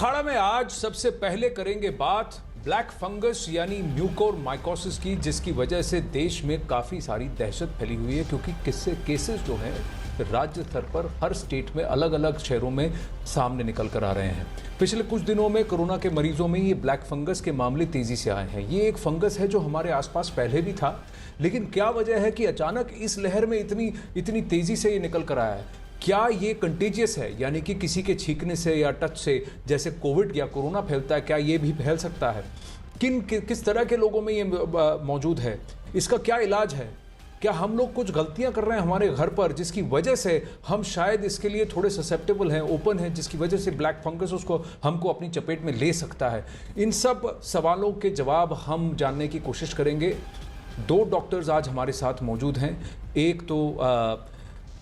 अखाड़ा में आज सबसे पहले करेंगे बात ब्लैक फंगस यानी म्यूकोरमाइकोसिस की, जिसकी वजह से देश में काफ़ी सारी दहशत फैली हुई है, क्योंकि केसेस जो हैं राज्य स्तर पर हर स्टेट में अलग अलग शहरों में सामने निकल कर आ रहे हैं। पिछले कुछ दिनों में कोरोना के मरीजों में ये ब्लैक फंगस के मामले तेजी से आए हैं। ये एक फंगस है जो हमारे आसपास पहले भी था, लेकिन क्या वजह है कि अचानक इस लहर में इतनी तेजी से ये निकल कर आया है? क्या ये कंटेजियस है, यानी कि किसी के छींकने से या टच से जैसे कोविड या कोरोना फैलता है, क्या ये भी फैल सकता है? किस तरह के लोगों में ये मौजूद है? इसका क्या इलाज है? क्या हम लोग कुछ गलतियां कर रहे हैं हमारे घर पर, जिसकी वजह से हम शायद इसके लिए थोड़े ससेप्टेबल हैं, ओपन हैं, जिसकी वजह से ब्लैक फंगस हमको अपनी चपेट में ले सकता है? इन सब सवालों के जवाब हम जानने की कोशिश करेंगे। दो डॉक्टर्स आज हमारे साथ मौजूद हैं। एक तो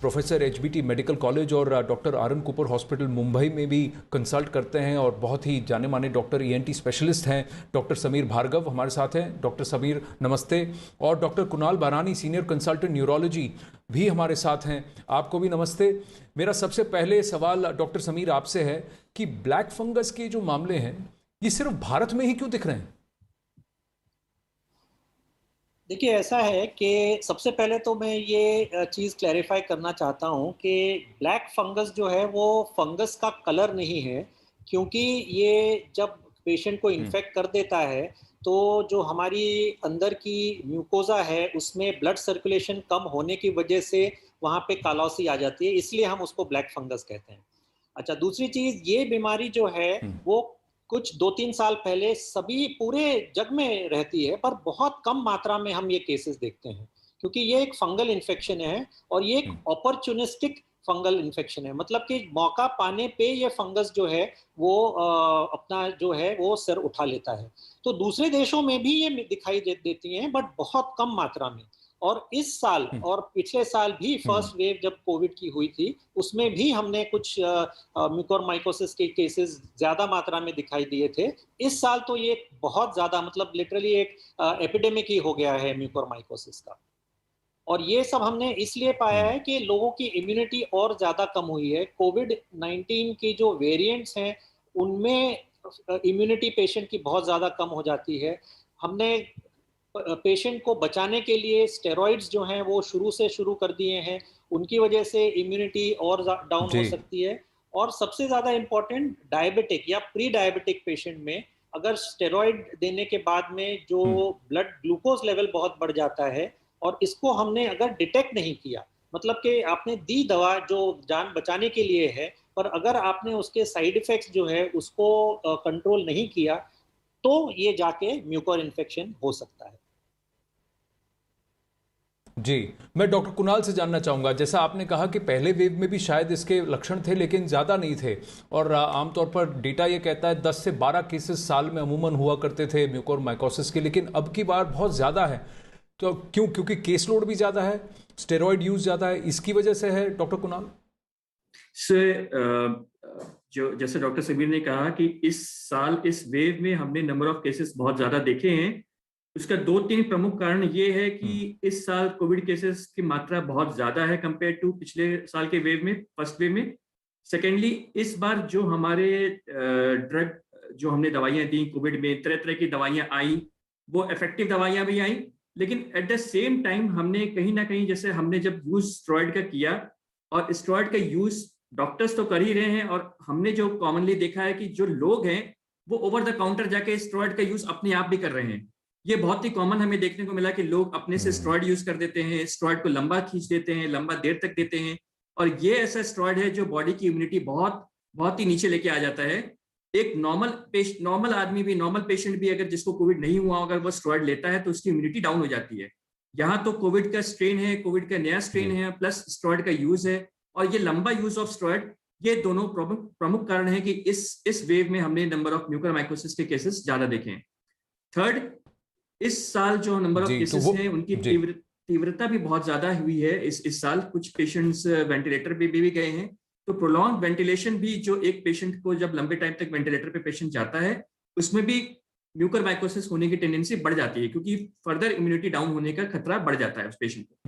प्रोफेसर एचबीटी मेडिकल कॉलेज और doctor RN. Cooper hospital Mumbai में भी कंसल्ट करते हैं और बहुत ही जाने माने डॉक्टर ईएनटी स्पेशलिस्ट हैं, डॉक्टर समीर भार्गव हमारे साथ हैं। डॉक्टर समीर नमस्ते। और डॉक्टर कुणाल बारानी सीनियर कंसल्टेंट न्यूरोलॉजी भी हमारे साथ हैं, आपको भी नमस्ते। मेरा सबसे पहले सवाल डॉक्टर समीर आपसे है कि ब्लैक फंगस के जो मामले हैं ये सिर्फ भारत में ही क्यों दिख रहे हैं? देखिए, ऐसा है कि सबसे पहले तो मैं ये चीज़ क्लैरिफाई करना चाहता हूँ कि ब्लैक फंगस जो है वो फंगस का कलर नहीं है, क्योंकि ये जब पेशेंट को इन्फेक्ट कर देता है तो जो हमारी अंदर की म्यूकोजा है उसमें ब्लड सर्कुलेशन कम होने की वजह से वहाँ पे कालौसी आ जाती है, इसलिए हम उसको ब्लैक फंगस कहते हैं। अच्छा, दूसरी चीज़, ये बीमारी जो है वो कुछ 2-3 साल पहले सभी पूरे जग में रहती है, पर बहुत कम मात्रा में हम ये केसेस देखते हैं, क्योंकि ये एक फंगल इन्फेक्शन है और ये एक अपॉर्चुनिस्टिक फंगल इन्फेक्शन है। मतलब कि मौका पाने पे ये फंगस जो है वो अपना जो है वो सर उठा लेता है। तो दूसरे देशों में भी ये दिखाई देती हैं, बट बहुत कम मात्रा में। और इस साल और पिछले साल भी फर्स्ट वेव जब कोविड की हुई थी, उसमें भी हमने कुछ म्यूकोरमाइकोसिस के केसेस ज्यादा मात्रा में दिखाई दिए थे। इस साल तो ये बहुत ज्यादा, मतलब लिटरली एक एपिडेमिक ही हो गया है म्यूकोरमाइकोसिस का। और ये सब हमने इसलिए पाया है कि लोगों की इम्यूनिटी और ज्यादा कम हुई है। कोविड 19 की जो वेरिएंट्स हैं उनमें इम्यूनिटी पेशेंट की बहुत ज्यादा कम हो जाती है। हमने पेशेंट को बचाने के लिए स्टेरॉइड्स जो हैं वो शुरू कर दिए हैं, उनकी वजह से इम्यूनिटी और डाउन हो जी। सकती है। और सबसे ज़्यादा इम्पोर्टेंट, डायबिटिक या प्री डायबिटिक पेशेंट में अगर स्टेरॉइड देने के बाद में जो ब्लड ग्लूकोज लेवल बहुत बढ़ जाता है और इसको हमने अगर डिटेक्ट नहीं किया, मतलब कि आपने दी दवा जो जान बचाने के लिए है, पर अगर आपने उसके साइड इफेक्ट्स जो है उसको कंट्रोल नहीं किया, तो ये जाके म्यूकोर इन्फेक्शन हो सकता है। जी, मैं डॉक्टर कुणाल से जानना चाहूँगा, जैसा आपने कहा कि पहले वेव में भी शायद इसके लक्षण थे लेकिन ज़्यादा नहीं थे, और आमतौर पर डेटा ये कहता है 10 से 12 केसेस साल में अमूमन हुआ करते थे म्यूकोरमाइकोसिस के, लेकिन अब की बार बहुत ज़्यादा है। तो क्योंकि केस लोड भी ज़्यादा है, स्टेरॉयड यूज़ ज़्यादा है, इसकी वजह से है डॉक्टर कुणाल? से जो जैसे डॉक्टर समीर ने कहा कि इस साल इस वेव में हमने नंबर ऑफ केसेस बहुत ज़्यादा देखे हैं। उसका 2-3 प्रमुख कारण ये है कि इस साल कोविड केसेस की मात्रा बहुत ज्यादा है कंपेयर टू पिछले साल के वेव में, फर्स्ट वेव में। सेकेंडली, इस बार जो हमारे ड्रग जो हमने दवाइयां दी कोविड में, तरह तरह की दवाइयां आई, वो इफेक्टिव दवाइयां भी आई, लेकिन एट द सेम टाइम हमने कहीं ना कहीं, जैसे हमने जब यूज स्टेरॉइड का किया, और स्टेरॉइड का यूज डॉक्टर्स तो कर ही रहे हैं, और हमने जो कॉमनली देखा है कि जो लोग हैं वो ओवर द काउंटर जाके स्टेरॉइड का यूज अपने आप भी कर रहे हैं। ये बहुत ही कॉमन हमें देखने को मिला कि लोग अपने से स्टेरॉइड यूज कर देते हैं, स्टेरॉइड को लंबा खींच देते हैं, लंबा देर तक देते हैं, और ये ऐसा स्टेरॉइड है जो बॉडी की इम्यूनिटी बहुत बहुत ही नीचे लेके आ जाता है। एक नॉर्मल आदमी भी, नॉर्मल पेशेंट भी अगर जिसको कोविड नहीं हुआ, अगर वो स्टेरॉइड लेता है तो उसकी इम्यूनिटी डाउन हो जाती है। यहाँ तो कोविड का स्ट्रेन है, कोविड का नया स्ट्रेन है, प्लस स्टेरॉइड का यूज है, और ये लंबा यूज ऑफ स्टेरॉइड, ये दोनों प्रमुख कारण है कि इस वेव में हमने नंबर ऑफ म्यूकोरमाइकोसिस के केसेस ज्यादा देखे हैं। थर्ड, इस साल जो नंबर ऑफ केसेस हैं उनकी तीव्रता भी बहुत ज्यादा हुई है। इस साल कुछ पेशेंट्स वेंटिलेटर पे भी गए हैं, तो प्रोलॉन्ग वेंटिलेशन भी, जो एक पेशेंट को जब लंबे टाइम तक वेंटिलेटर पे पेशेंट जाता है, उसमें भी म्यूकोरमाइकोसिस होने की टेंडेंसी बढ़ जाती है, क्योंकि फर्दर इम्यूनिटी डाउन होने का खतरा बढ़ जाता है उस पेशेंट को।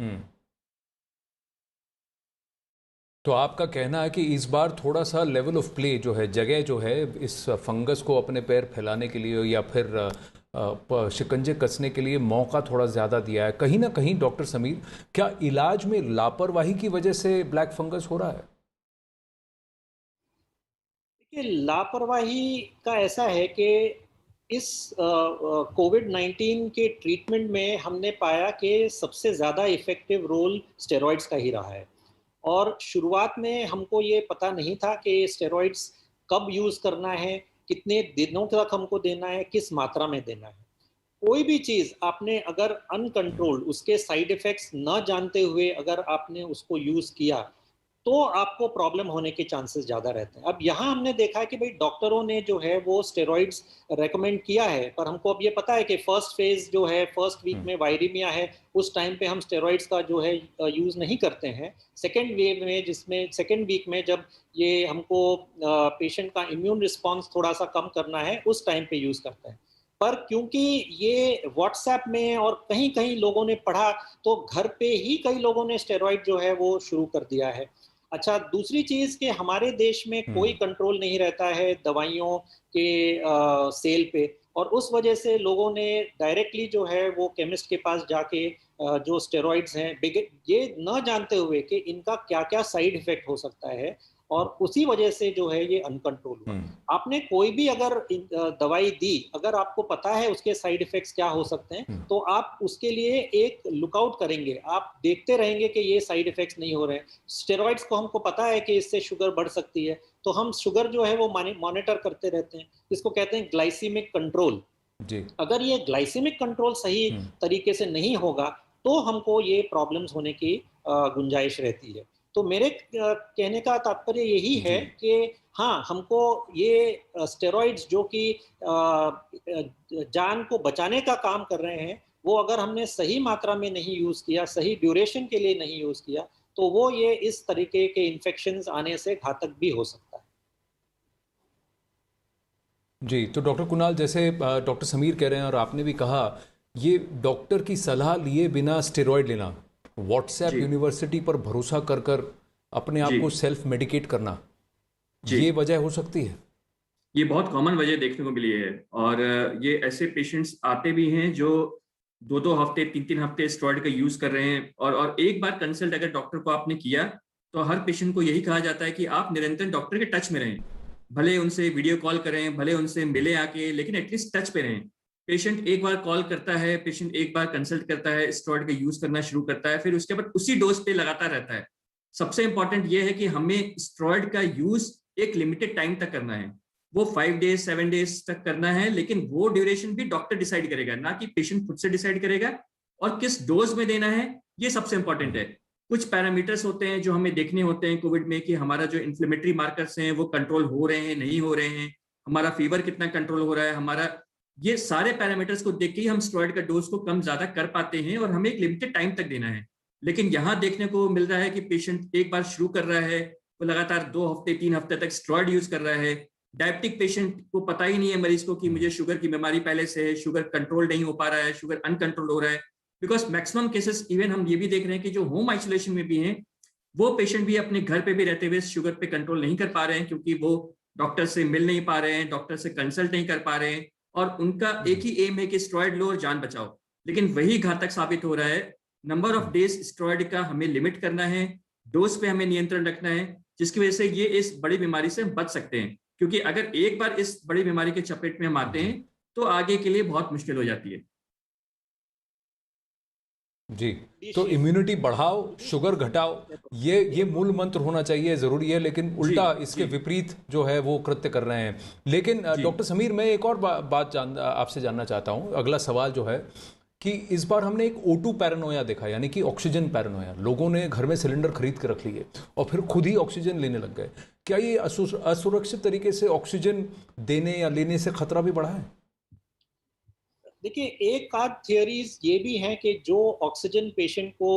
तो आपका कहना है कि इस बार थोड़ा सा लेवल ऑफ प्ले जो है, जगह जो है इस फंगस को अपने पैर फैलाने के लिए या फिर शिकंजे कसने के लिए मौका थोड़ा ज़्यादा दिया है कहीं ना कहीं। डॉक्टर समीर, क्या इलाज में लापरवाही की वजह से ब्लैक फंगस हो रहा है? देखिए, लापरवाही का ऐसा है कि इस कोविड-19 के ट्रीटमेंट में हमने पाया कि सबसे ज़्यादा इफ़ेक्टिव रोल स्टेरॉइड्स का ही रहा है। और शुरुआत में हमको ये पता नहीं था कि स्टेरॉइड्स कब यूज़ करना है, कितने दिनों तक हमको देना है, किस मात्रा में देना है। कोई भी चीज़ आपने अगर अनकंट्रोल्ड, उसके साइड इफ़ेक्ट्स ना जानते हुए अगर आपने उसको यूज़ किया, तो आपको प्रॉब्लम होने के चांसेस ज़्यादा रहते हैं। अब यहाँ हमने देखा है कि भई डॉक्टरों ने जो है वो स्टेरॉइड्स रेकमेंड किया है, पर हमको अब ये पता है कि फर्स्ट फेज़ जो है, फर्स्ट वीक में वायरीमिया है, उस टाइम पे हम स्टेरॉइड्स का जो है यूज़ नहीं करते हैं। सेकंड वेव में, जिसमें सेकंड वीक में जब ये हमको पेशेंट का इम्यून रिस्पॉन्स थोड़ा-सा कम करना है, उस टाइम पे यूज़ करते हैं। पर क्योंकि ये व्हाट्सएप में और कहीं-कहीं लोगों ने पढ़ा, तो घर पे ही कई लोगों ने स्टेरॉइड जो है वो शुरू कर दिया है। अच्छा, दूसरी चीज़ कि हमारे देश में कोई कंट्रोल नहीं रहता है दवाइयों के सेल पे, और उस वजह से लोगों ने डायरेक्टली जो है वो केमिस्ट के पास जाके जो स्टेरॉइड्स हैं, ये ना जानते हुए कि इनका क्या-क्या साइड इफ़ेक्ट हो सकता है, और उसी वजह से जो है ये अनकंट्रोल हुआ। आपने कोई भी अगर दवाई दी, अगर आपको पता है उसके साइड इफ़ेक्ट्स क्या हो सकते हैं, तो आप उसके लिए एक लुकआउट करेंगे, आप देखते रहेंगे कि ये साइड इफ़ेक्ट्स नहीं हो रहे हैं। स्टेरॉइड्स को हमको पता है कि इससे शुगर बढ़ सकती है, तो हम शुगर जो है वो मॉनिटर करते रहते हैं। इसको कहते हैं ग्लाइसेमिक कंट्रोल। जी। अगर ये ग्लाइसेमिक कंट्रोल सही तरीके से नहीं होगा, तो हमको ये प्रॉब्लम्स होने की गुंजाइश रहती है। तो मेरे कहने का तात्पर्य यही है कि हाँ, हमको ये स्टेरॉइड्स जो कि जान को बचाने का काम कर रहे हैं, वो अगर हमने सही मात्रा में नहीं यूज़ किया, सही ड्यूरेशन के लिए नहीं यूज़ किया, तो वो ये इस तरीके के इन्फेक्शंस आने से घातक भी हो सकता है। जी, तो डॉक्टर कुणाल, जैसे डॉक्टर समीर कह रहे हैं और आपने भी कहा, ये डॉक्टर की सलाह लिए बिना स्टेरॉइड लेना, व्हाट्सएप यूनिवर्सिटी पर भरोसा कर कर अपने आप को सेल्फ मेडिकेट करना, ये वजह हो सकती है? ये बहुत कॉमन वजह देखने को मिली है, और ये ऐसे पेशेंट्स आते भी हैं जो 2-2 हफ्ते, 3-3 हफ्ते स्टेरॉइड का यूज कर रहे हैं, और एक बार कंसल्ट अगर डॉक्टर को आपने किया, तो हर पेशेंट को यही कहा जाता है कि आप निरंतर डॉक्टर के टच में रहें, भले उनसे वीडियो कॉल करें, भले उनसे मिले आके, लेकिन एटलीस्ट टच पे रहें। पेशेंट एक बार कॉल करता है, पेशेंट एक बार कंसल्ट करता है, स्टेरॉइड का यूज करना शुरू करता है, फिर उसके बाद उसी डोज पे लगातार रहता है। सबसे इंपॉर्टेंट ये है कि हमें स्टेरॉइड का यूज एक लिमिटेड टाइम तक करना है, वो 5 डेज 7 डेज तक करना है, लेकिन वो ड्यूरेशन भी डॉक्टर डिसाइड करेगा, ना कि पेशेंट खुद से डिसाइड करेगा। और किस डोज में देना है, ये सबसे इंपॉर्टेंट है। कुछ पैरामीटर्स होते हैं जो हमें देखने होते हैं कोविड में, कि हमारा जो इन्फ्लेमेटरी मार्कर्स हैं वो कंट्रोल हो रहे हैं, नहीं हो रहे हैं, हमारा फीवर कितना कंट्रोल हो रहा है, हमारा ये सारे पैरामीटर्स को देख के ही हम स्टेरॉइड का डोज को कम ज्यादा कर पाते हैं, और हमें एक लिमिटेड टाइम तक देना है। लेकिन यहाँ देखने को मिल रहा है कि पेशेंट एक बार शुरू कर रहा है, वो लगातार 2 हफ्ते 3 हफ्ते तक स्टेरॉइड यूज कर रहा है। डायबिटिक पेशेंट को पता ही नहीं है मरीज को कि मुझे शुगर की बीमारी पहले से है, शुगर कंट्रोल नहीं हो पा रहा है, शुगर अनकंट्रोल हो रहा है। बिकॉज मैक्सिमम केसेस इवन हम ये भी देख रहे हैं कि जो होम आइसोलेशन में भी हैं, वो पेशेंट भी अपने घर पे भी रहते हुए शुगर पे कंट्रोल नहीं कर पा रहे हैं, क्योंकि वो डॉक्टर से मिल नहीं पा रहे हैं, डॉक्टर से कंसल्ट नहीं कर पा रहे हैं, और उनका एक ही एम है कि स्टेरॉइड लो और जान बचाओ। लेकिन वही घातक साबित हो रहा है। नंबर ऑफ डेज स्टेरॉइड का हमें लिमिट करना है, डोज पे हमें नियंत्रण रखना है, जिसकी वजह से ये इस बड़ी बीमारी से बच सकते हैं। क्योंकि अगर एक बार इस बड़ी बीमारी के चपेट में हम आते हैं, तो आगे के लिए बहुत मुश्किल हो जाती है। जी, तो इम्यूनिटी बढ़ाओ, शुगर घटाओ, ये मूल मंत्र होना चाहिए, जरूरी है। लेकिन उल्टा इसके विपरीत जो है वो कृत्य कर रहे हैं। लेकिन डॉक्टर समीर, मैं एक और बात आपसे जानना चाहता हूं। अगला सवाल जो है कि इस बार हमने एक O2 पैरानोया देखा, यानी कि ऑक्सीजन पैरानोया। लोगों ने घर में सिलेंडर खरीद के रख लिए और फिर खुद ही ऑक्सीजन लेने लग गए। क्या ये असुरक्षित तरीके से ऑक्सीजन देने या लेने से खतरा भी बढ़ा है? देखिए, एक आध थियरीज ये भी हैं कि जो ऑक्सीजन पेशेंट को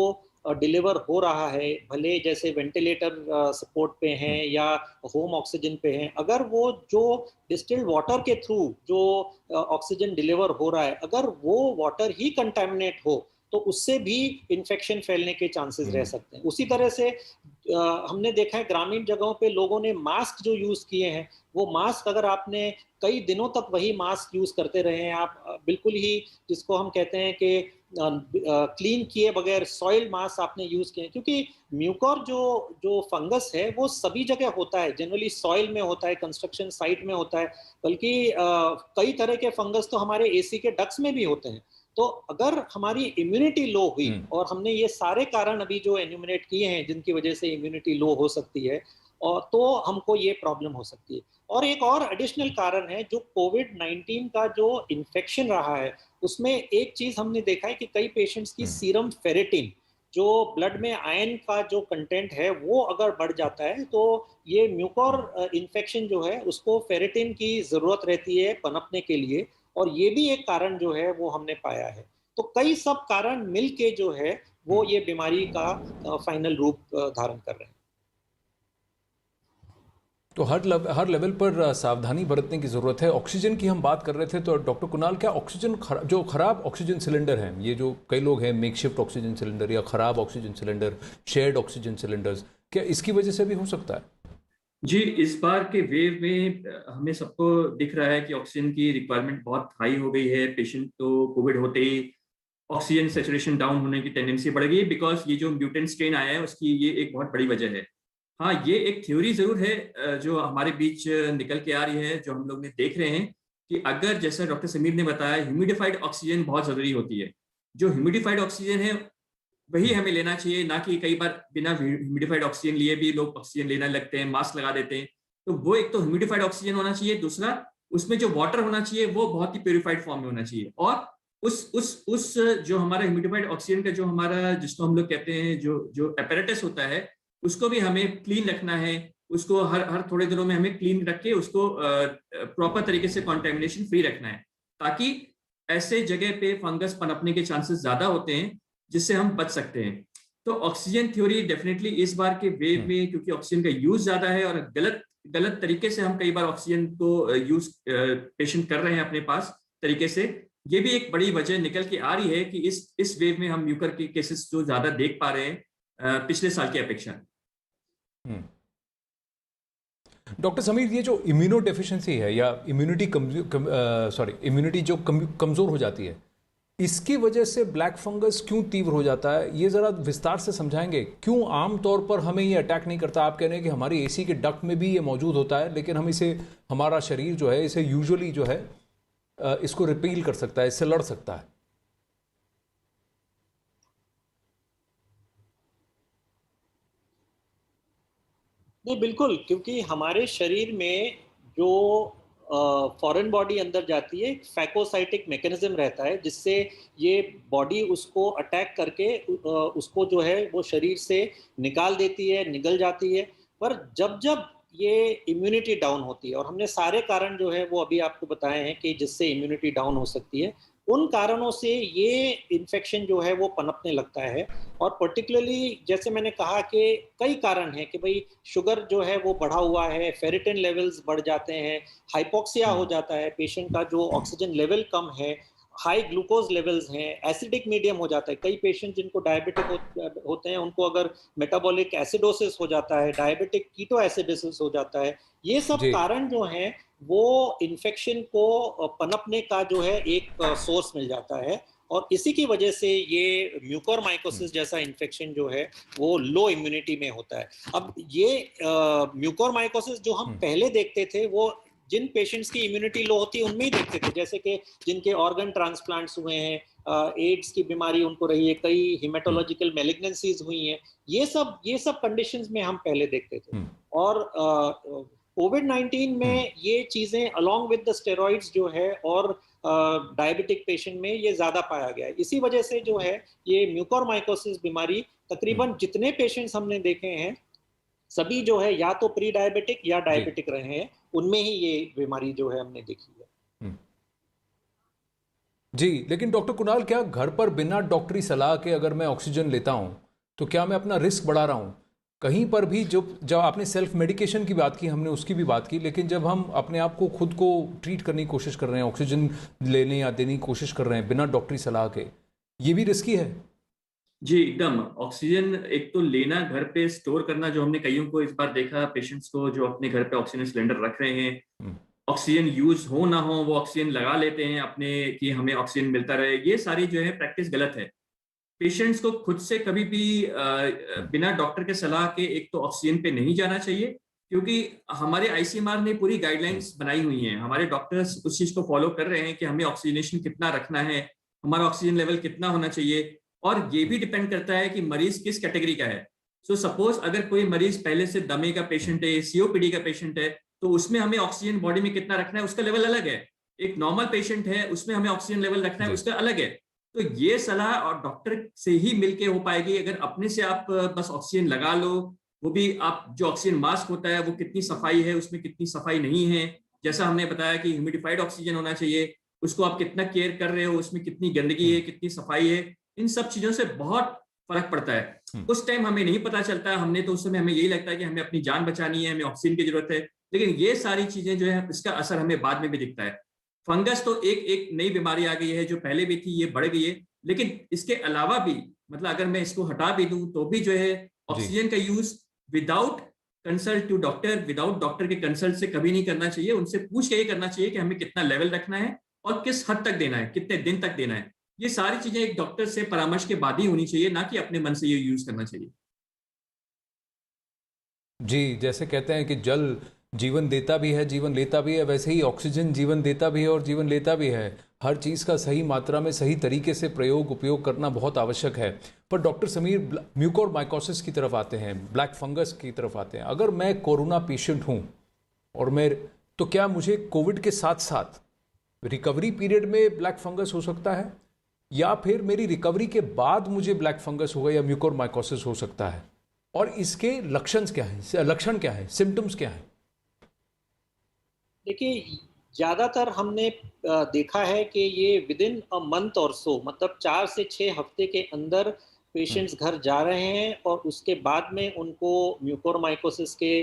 डिलीवर हो रहा है, भले जैसे वेंटिलेटर सपोर्ट पे हैं या होम ऑक्सीजन पे हैं, अगर वो जो डिस्टिल्ड वाटर के थ्रू जो ऑक्सीजन डिलीवर हो रहा है, अगर वो वाटर ही कंटामिनेट हो, तो उससे भी इन्फेक्शन फैलने के चांसेस रह सकते हैं। उसी तरह से हमने देखा है ग्रामीण जगहों पे लोगों ने मास्क जो यूज किए हैं, वो मास्क अगर आपने कई दिनों तक वही मास्क यूज करते रहे हैं आप, बिल्कुल ही जिसको हम कहते हैं कि क्लीन किए बगैर सॉइल मास्क आपने यूज किए, क्योंकि म्यूकोर जो जो फंगस है वो सभी जगह होता है, जनरली सॉइल में होता है, कंस्ट्रक्शन साइट में होता है, बल्कि कई तरह के फंगस तो हमारे एसी के डक्ट्स में भी होते हैं। तो अगर हमारी इम्यूनिटी लो हुई, और हमने ये सारे कारण अभी जो एन्यूमरेट किए हैं जिनकी वजह से इम्यूनिटी लो हो सकती है, और तो हमको ये प्रॉब्लम हो सकती है। और एक और एडिशनल कारण है, जो कोविड-19 का जो इन्फेक्शन रहा है उसमें एक चीज हमने देखा है कि कई पेशेंट्स की सीरम फेरेटिन, जो ब्लड में आयरन का जो कंटेंट है, वो अगर बढ़ जाता है तो ये म्यूकोर इन्फेक्शन जो है उसको फेरेटिन की जरूरत रहती है पनपने के लिए, और ये भी एक कारण जो है वो हमने पाया है। तो कई सब कारण मिलके जो है वो ये बीमारी का फाइनल रूप धारण कर रहे हैं। तो हर लेवल पर सावधानी बरतने की ज़रूरत है। ऑक्सीजन की हम बात कर रहे थे, तो डॉक्टर कुणाल, क्या ऑक्सीजन जो ख़राब ऑक्सीजन सिलेंडर हैं, ये जो कई लोग हैं मेकशिफ्ट ऑक्सीजन सिलेंडर या ख़राब oxygen cylinder, shared oxygen cylinders, क्या इसकी वजह से भी हो सकता है? जी, इस बार के वेव में हमें सबको दिख रहा है कि ऑक्सीजन की रिक्वायरमेंट बहुत हाई हो गई है। पेशेंट तो कोविड होते ही ऑक्सीजन सैचुरेशन डाउन होने की टेंडेंसी बढ़ गई, बिकॉज ये जो म्यूटेंट स्ट्रेन आया है उसकी ये एक बहुत बड़ी वजह है। हाँ, ये एक थ्योरी जरूर है जो हमारे बीच निकल के आ रही है, जो हम लोग ने देख रहे हैं कि अगर, जैसा डॉक्टर समीर ने बताया, ह्यूमिडिफाइड ऑक्सीजन बहुत जरूरी होती है। जो ह्यूमिडिफाइड ऑक्सीजन है वही हमें लेना चाहिए, ना कि कई बार बिना ह्यूमिडिफाइड ऑक्सीजन लिए भी लोग ऑक्सीजन लेने लगते हैं, मास्क लगा देते हैं। तो वो एक तो ह्यूमिडिफाइड ऑक्सीजन होना चाहिए, दूसरा उसमें जो वाटर होना चाहिए वो बहुत ही प्योरीफाइड फॉर्म में होना चाहिए, और उस जो हमारा ह्यूमिडिफाइड ऑक्सीजन का जो हमारा, जिसको हम लोग कहते हैं, जो जो एपेरेटस होता है, उसको भी हमें क्लीन रखना है। उसको हर हर थोड़े दिनों में हमें क्लीन रख के उसको प्रॉपर तरीके से कॉन्टेमिनेशन फ्री रखना है, ताकि ऐसे जगह पे फंगस पनपने के चांसेस ज्यादा होते हैं, जिससे हम बच सकते हैं। तो ऑक्सीजन थ्योरी डेफिनेटली इस बार के वेव में, क्योंकि ऑक्सीजन का यूज ज्यादा है और गलत गलत तरीके से हम कई बार ऑक्सीजन को यूज पेशेंट कर रहे हैं अपने पास तरीके से, ये भी एक बड़ी वजह निकल के आ रही है कि इस वेव में हम म्यूकर के केसेस जो ज्यादा देख पा रहे हैं पिछले साल की अपेक्षा। डॉक्टर समीर, ये जो इम्यूनो डेफिशिएंसी है या इम्यूनिटी इम्यूनिटी जो कमज़ोर हो जाती है, इसकी वजह से ब्लैक फंगस क्यों तीव्र हो जाता है, ये ज़रा विस्तार से समझाएंगे? क्यों आमतौर पर हमें ये अटैक नहीं करता? आप कह रहे हैं कि हमारी एसी के डक्ट में भी ये मौजूद होता है, लेकिन हम इसे, हमारा शरीर जो है इसे यूजुअली जो है इसको रिपील कर सकता है, इससे लड़ सकता है। नहीं, बिल्कुल, क्योंकि हमारे शरीर में जो फॉरेन बॉडी अंदर जाती है, फैकोसाइटिक मैकेनिज्म रहता है, जिससे ये बॉडी उसको अटैक करके उसको जो है वो शरीर से निकाल देती है, निगल जाती है। पर जब जब ये इम्यूनिटी डाउन होती है, और हमने सारे कारण जो है वो अभी आपको बताए हैं कि जिससे इम्यूनिटी डाउन हो सकती है, उन कारणों से ये इन्फेक्शन जो है वो पनपने लगता है। और पर्टिकुलरली जैसे मैंने कहा कि कई कारण हैं कि भाई शुगर जो है वो बढ़ा हुआ है, फेरिटिन लेवल्स बढ़ जाते हैं, हाइपोक्सिया हो जाता है, पेशेंट का जो ऑक्सीजन लेवल कम है, हाई ग्लूकोज लेवल्स हैं, एसिडिक मीडियम हो जाता है। कई पेशेंट जिनको डायबिटिक होते हैं उनको अगर मेटाबॉलिक एसिडोसिस हो जाता है, डायबिटिक कीटो एसिडोसिस हो जाता है। ये सब जी। कारण जो हैं वो इन्फेक्शन को पनपने का जो है एक सोर्स मिल जाता है, और इसी की वजह से ये म्यूकोरमाइकोसिस जैसा इन्फेक्शन जो है वो लो इम्यूनिटी में होता है। अब ये म्यूकोरमाइकोसिस जो हम पहले देखते थे वो जिन पेशेंट्स की इम्यूनिटी लो होती है उनमें ही देखते थे, जैसे कि जिनके ऑर्गन ट्रांसप्लांट्स हुए हैं, एड्स की बीमारी उनको रही है, कई हिमेटोलॉजिकल मैलिग्नेंसीज हुई हैं, ये सब कंडीशंस में हम पहले देखते थे। और कोविड-19 में ये चीजें अलोंग विद द स्टेरॉइड्स जो है और डायबिटिक पेशेंट में ये ज्यादा पाया गया है। इसी वजह से जो है ये म्यूकोरमाइकोसिस बीमारी तकरीबन जितने पेशेंट्स हमने देखे हैं सभी जो है या तो प्री डायबिटिक या डायबिटिक रहे हैं, उनमें ही ये बीमारी जो है हमने देखी है। जी, लेकिन डॉक्टर कुणाल, क्या घर पर बिना डॉक्टरी सलाह के अगर मैं ऑक्सीजन लेता हूं तो क्या मैं अपना रिस्क बढ़ा रहा हूं? कहीं पर भी जब आपने सेल्फ मेडिकेशन की बात की, हमने उसकी भी बात की, लेकिन जब हम अपने आप को खुद को ट्रीट करने की कोशिश कर रहे हैं, ऑक्सीजन लेने या देने की कोशिश कर रहे हैं बिना डॉक्टरी सलाह के, ये भी रिस्की है? जी एकदम। ऑक्सीजन एक तो लेना, घर पे स्टोर करना, जो हमने कईयों को इस बार देखा पेशेंट्स को जो अपने घर पे ऑक्सीजन सिलेंडर रख रहे हैं, हम्म, ऑक्सीजन यूज हो ना हो वो ऑक्सीजन लगा लेते हैं अपने कि हमें ऑक्सीजन मिलता रहे, ये सारी जो है प्रैक्टिस गलत है। पेशेंट्स को खुद से कभी भी बिना डॉक्टर के सलाह के एक तो ऑक्सीजन पे नहीं जाना चाहिए, क्योंकि हमारे आईसीएमआर ने पूरी गाइडलाइंस बनाई हुई हैं, हमारे डॉक्टर्स उस चीज को फॉलो कर रहे हैं कि हमें ऑक्सीजनेशन कितना रखना है, हमारा ऑक्सीजन लेवल कितना होना चाहिए। और ये भी डिपेंड करता है कि मरीज किस कैटेगरी का है। सो सपोज अगर कोई मरीज पहले से दमे का पेशेंट है, सीओपीडी का पेशेंट है, तो उसमें हमें ऑक्सीजन बॉडी में कितना रखना है उसका लेवल अलग है। एक नॉर्मल पेशेंट है, उसमें हमें ऑक्सीजन लेवल रखना है जी उसका अलग है। तो ये सलाह और डॉक्टर से ही मिलके हो पाएगी। अगर अपने से आप बस ऑक्सीजन लगा लो, वो भी आप जो ऑक्सीजन मास्क होता है वो कितनी सफाई है, उसमें कितनी सफाई नहीं है, जैसा हमने बताया कि ह्यूमिडिफाइड ऑक्सीजन होना चाहिए, उसको आप कितना केयर कर रहे हो, उसमें कितनी गंदगी है, कितनी सफाई है, इन सब चीजों से बहुत फर्क पड़ता है। उस टाइम हमें नहीं पता चलता, हमने तो उस समय हमें यही लगता है कि हमें अपनी जान बचानी है, हमें ऑक्सीजन की जरूरत है, लेकिन ये सारी चीजें जो है इसका असर हमें बाद में भी दिखता है। फंगस तो एक एक नई बीमारी आ गई है, जो पहले भी थी ये बढ़ गई है, लेकिन इसके अलावा भी मतलब अगर मैं इसको हटा भी दूं तो भी जो है जी ऑक्सीजन का use without consult to doctor, without doctor के कंसल्ट से कभी नहीं करना चाहिए। उनसे पूछ के ये करना चाहिए कि हमें कितना लेवल रखना है और किस हद तक देना है, कितने दिन तक देना है। ये सारी चीजें एक डॉक्टर से परामर्श के बाद ही होनी चाहिए, ना कि अपने मन से ये यूज करना चाहिए। जी, जैसे कहते हैं कि जल जीवन देता भी है, जीवन लेता भी है, वैसे ही ऑक्सीजन जीवन देता भी है और जीवन लेता भी है। हर चीज़ का सही मात्रा में सही तरीके से प्रयोग उपयोग करना बहुत आवश्यक है। पर डॉक्टर समीर, म्यूकोरमाइकोसिस की तरफ आते हैं, ब्लैक फंगस की तरफ आते हैं। अगर मैं कोरोना पेशेंट हूँ और मैं, तो क्या मुझे कोविड के साथ साथ रिकवरी पीरियड में ब्लैक फंगस हो सकता है, या फिर मेरी रिकवरी के बाद मुझे ब्लैक फंगस होगा या म्यूकोरमाइकोसिस हो सकता है? और इसके लक्षण क्या हैं, सिम्टम्स क्या हैं? देखिए, ज़्यादातर हमने देखा है कि ये विदिन अ मंथ और सो, मतलब 4 से 6 हफ्ते के अंदर हम्म, पेशेंट्स घर जा रहे हैं और उसके बाद में उनको म्यूकोरमाइकोसिस के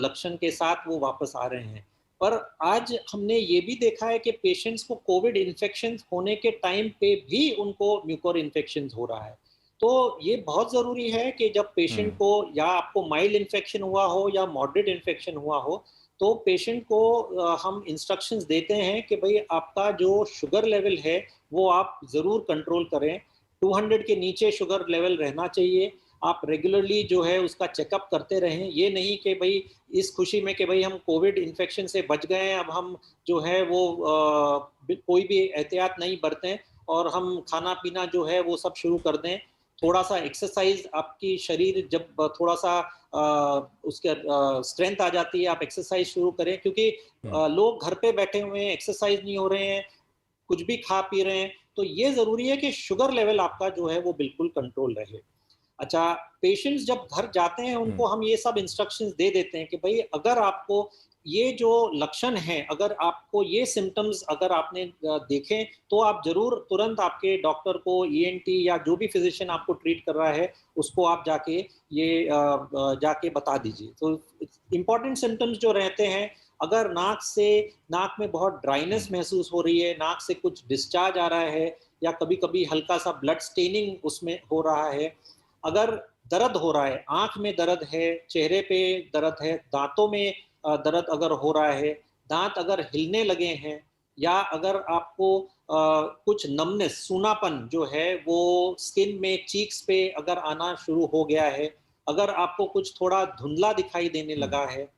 लक्षण के साथ वो वापस आ रहे हैं। पर आज हमने ये भी देखा है कि पेशेंट्स को कोविड इन्फेक्शन होने के टाइम पे भी उनको म्यूकोर इन्फेक्शन हो रहा है। तो ये बहुत ज़रूरी है कि जब पेशेंट हम्म, को, या आपको माइल्ड इन्फेक्शन हुआ हो या मॉडरेट इन्फेक्शन हुआ हो, तो पेशेंट को हम इंस्ट्रक्शंस देते हैं कि भाई आपका जो शुगर लेवल है वो आप ज़रूर कंट्रोल करें। 200 के नीचे शुगर लेवल रहना चाहिए। आप रेगुलरली जो है उसका चेकअप करते रहें। ये नहीं कि भाई इस खुशी में कि भाई हम कोविड इन्फेक्शन से बच गए हैं, अब हम जो है वो कोई भी एहतियात नहीं बरतें और हम खाना पीना जो है वो सब शुरू कर दें। थोड़ा सा एक्सरसाइज, आपकी शरीर जब थोड़ा सा उसके स्ट्रेंथ आ जाती है, आप एक्सरसाइज शुरू करें, क्योंकि हम्म, लोग घर पे बैठे हुए हैं, एक्सरसाइज नहीं हो रहे हैं, कुछ भी खा पी रहे हैं। तो ये ज़रूरी है कि शुगर लेवल आपका जो है वो बिल्कुल कंट्रोल रहे। अच्छा, पेशेंट्स जब घर जाते हैं हम्म, उनको हम ये सब इंस्ट्रक्शंस दे देते हैं कि भाई अगर आपको ये जो लक्षण हैं, अगर आपको ये सिम्टम्स अगर आपने देखें, तो आप ज़रूर तुरंत आपके डॉक्टर को, ईएनटी या जो भी फिजिशियन आपको ट्रीट कर रहा है उसको आप जाके जाके बता दीजिए। तो इम्पॉर्टेंट सिम्टम्स जो रहते हैं, अगर नाक में बहुत ड्राइनेस हम्म, महसूस हो रही है, नाक से कुछ डिस्चार्ज आ रहा है, या कभी-कभी हल्का सा ब्लड स्टेनिंग उसमें हो रहा है, अगर दर्द हो रहा है, आँख में दर्द है, चेहरे पे दर्द है, दाँतों में दर्द अगर हो रहा है, दाँत अगर हिलने लगे हैं, या अगर आपको कुछ नमनेस, सूनापन जो है वो स्किन में, चीक्स पे अगर आना शुरू हो गया है, अगर आपको कुछ थोड़ा धुंधला दिखाई देने हम्म, लगा है,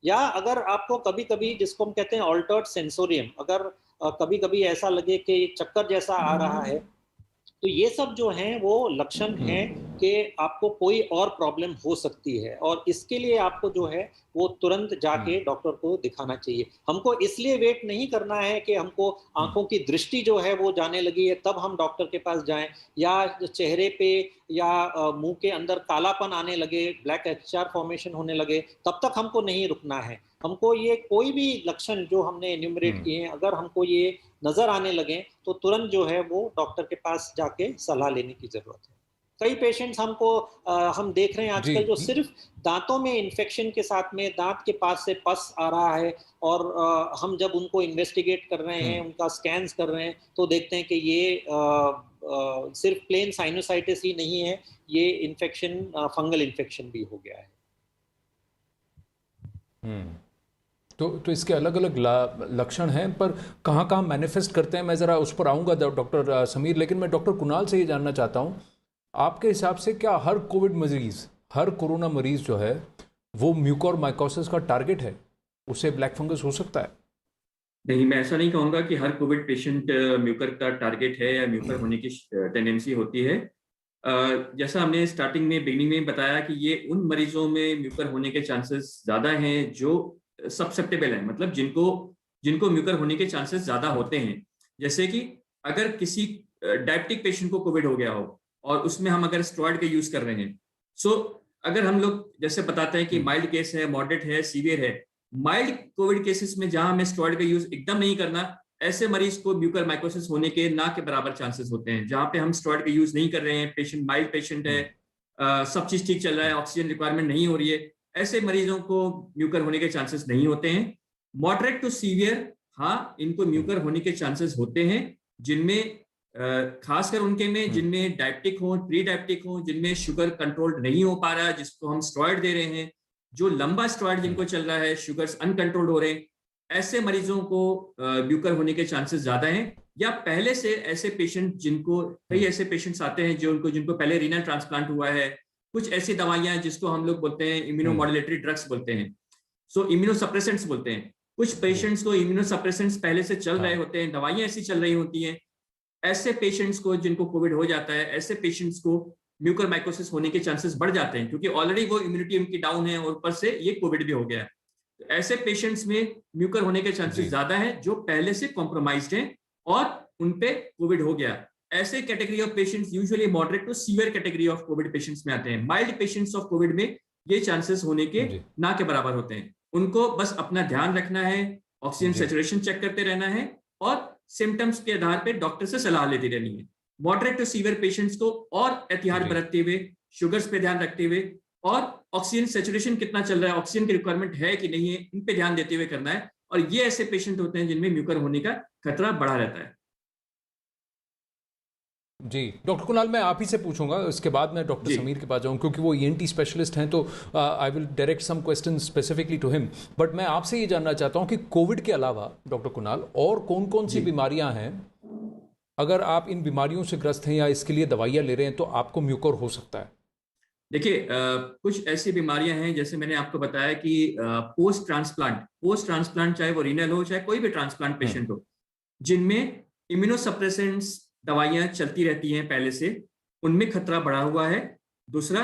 या अगर आपको कभी-कभी, जिसको हम कहते हैं ऑल्टर्ड सेंसोरियम, अगर कभी-कभी ऐसा लगे कि चक्कर जैसा आ रहा है, तो ये सब जो हैं वो लक्षण हैं हम्म, कि आपको कोई और प्रॉब्लम हो सकती है, और इसके लिए आपको जो है वो तुरंत हम्म, जाके डॉक्टर को दिखाना चाहिए। हमको इसलिए वेट नहीं करना है कि हमको हम्म, आँखों की दृष्टि जो है वो जाने लगी है तब हम डॉक्टर के पास जाएँ, या चेहरे पे या मुँह के अंदर कालापन आने लगे, ब्लैक एचआर फॉर्मेशन होने लगे, तब तक हमको नहीं रुकना है। हमको ये कोई भी लक्षण जो हमने एन्यूमरेट हम्म। किए हैं, अगर हमको ये नज़र आने लगें, तो तुरंत जो है वो डॉक्टर के पास जाके सलाह लेने की ज़रूरत है। कई पेशेंट्स हमको हम देख रहे हैं जी आजकल जो जी। सिर्फ दांतों में इन्फेक्शन के साथ में दांत के पास से पस आ रहा है, और हम जब उनको इन्वेस्टिगेट कर रहे हैं, उनका स्कैन्स कर रहे हैं, तो देखते हैं कि ये सिर्फ प्लेन साइनोसाइटिस ही नहीं है, ये इन्फेक्शन फंगल इन्फेक्शन भी हो गया है। हम्म। तो इसके अलग अलग लक्षण हैं, पर कहाँ कहाँ मैनिफेस्ट करते हैं मैं ज़रा उस पर आऊँगा डॉक्टर समीर, लेकिन मैं डॉक्टर कुणाल से ये जानना चाहता हूँ, आपके हिसाब से क्या हर कोविड मरीज, हर कोरोना मरीज जो है वो म्यूकोरमाइकोसिस का टारगेट है, उसे ब्लैक फंगस हो सकता है? नहीं, मैं ऐसा नहीं कहूंगा कि हर कोविड पेशेंट म्यूकर का टारगेट है या म्यूकर होने की टेंडेंसी होती है। जैसा हमने स्टार्टिंग में बिगनिंग में बताया कि ये उन मरीजों में म्यूकर होने के चांसेस ज्यादा हैं जो सब्सेप्टेबल हैं, मतलब जिनको जिनको म्यूकर होने के चांसेस ज्यादा होते हैं। जैसे कि अगर किसी डायबिटिक पेशेंट को कोविड हो गया हो और उसमें हम अगर स्टेरॉइड का यूज कर रहे हैं, सो अगर हम लोग जैसे बताते हैं कि माइल्ड केस है, मॉडरेट है, सीवियर है, माइल्ड कोविड केसेस में जहां हमें स्टेरॉइड का यूज एकदम नहीं करना, ऐसे मरीज को म्यूकर माइकोसिस होने के ना के बराबर चांसेस होते हैं। जहां पे हम स्टेरॉइड का यूज नहीं कर रहे हैं, पेशेंट माइल्ड पेशेंट है, सब चीज ठीक चल रहा है, ऑक्सीजन रिक्वायरमेंट नहीं हो रही है, ऐसे मरीजों को म्यूकर होने के चांसेस नहीं होते हैं। मॉडरेट टू सीवियर, हाँ, इनको म्यूकर होने के चांसेस होते हैं, जिनमें खासकर उनके में जिनमें डायबिटिक हो, प्री डायबिटिक हो, जिनमें शुगर कंट्रोल नहीं हो पा रहा है, जिसको हम स्टेरॉइड दे रहे हैं, जो लंबा स्टेरॉइड जिनको चल रहा है, शुगर्स अनकंट्रोल्ड हो रहे हैं, ऐसे मरीजों को म्यूकर होने के चांसेस ज्यादा हैं। या पहले से ऐसे पेशेंट जिनको, कई ऐसे पेशेंट्स आते हैं जिनको पहले रीनल ट्रांसप्लांट हुआ है, कुछ ऐसी दवाइयां जिसको हम लोग बोलते हैं इम्यूनोमॉड्यूलेटरी ड्रग्स बोलते हैं, सो इम्यूनोसप्रेसेंट्स बोलते हैं। कुछ पेशेंट्स को इम्यूनोसप्रेसेंट्स पहले से चल रहे होते हैं, दवाइयां ऐसी चल रही होती हैं, ऐसे पेशेंट्स को जिनको कोविड हो जाता है, ऐसे पेशेंट्स को म्यूकर माइकोसिस होने के चांसेस बढ़ जाते हैं, क्योंकि ऑलरेडी वो इम्यूनिटी उनकी डाउन है और ऊपर से ये कोविड भी हो गया है। तो ऐसे पेशेंट्स में म्यूकर होने के चांसेस ज्यादा है जो पहले से कॉम्प्रोमाइज्ड हैं और उनपे कोविड हो गया। ऐसे category of patients usually moderate to severe category of COVID patients में आते हैं। माइल्ड पेशेंट्स ऑफ कोविड में ये चांसेस होने के ना के बराबर होते हैं। उनको बस अपना ध्यान रखना है, ऑक्सीजन सैचुरेशन चेक करते रहना है और सिम्टम्स के आधार पे डॉक्टर से सलाह लेती रहनी है। मॉडरेट टू सीवियर पेशेंट्स को और एहतियात बरतते हुए, शुगर्स पे ध्यान रखते हुए और ऑक्सीजन सैचुरेशन कितना चल रहा है, ऑक्सीजन की रिक्वायरमेंट है कि नहीं है, इन पे ध्यान देते हुए करना है। और ये ऐसे पेशेंट होते हैं जिनमें म्यूकर होने का खतरा बढ़ा रहता है। जी डॉक्टर कुणाल, मैं आप ही से पूछूंगा, इसके बाद मैं डॉक्टर समीर के पास जाऊंगा क्योंकि वो ईएनटी स्पेशलिस्ट हैं, तो I will direct some question specifically to him. But मैं आपसे ये जानना चाहता हूं कि कोविड के अलावा डॉक्टर कुणाल और कौन कौन सी बीमारियां हैं, अगर आप इन बीमारियों से ग्रस्त हैं या इसके लिए दवाइयां ले रहे हैं तो आपको म्यूकर हो सकता है? देखिए, कुछ ऐसी बीमारियां हैं जैसे मैंने आपको बताया कि पोस्ट ट्रांसप्लांट चाहे वो रीनल हो चाहे कोई भी ट्रांसप्लांट पेशेंट हो, जिनमें इम्यूनोसप्रेसेंट्स दवाइयां चलती रहती हैं पहले से, उनमें खतरा बढ़ा हुआ है। दूसरा,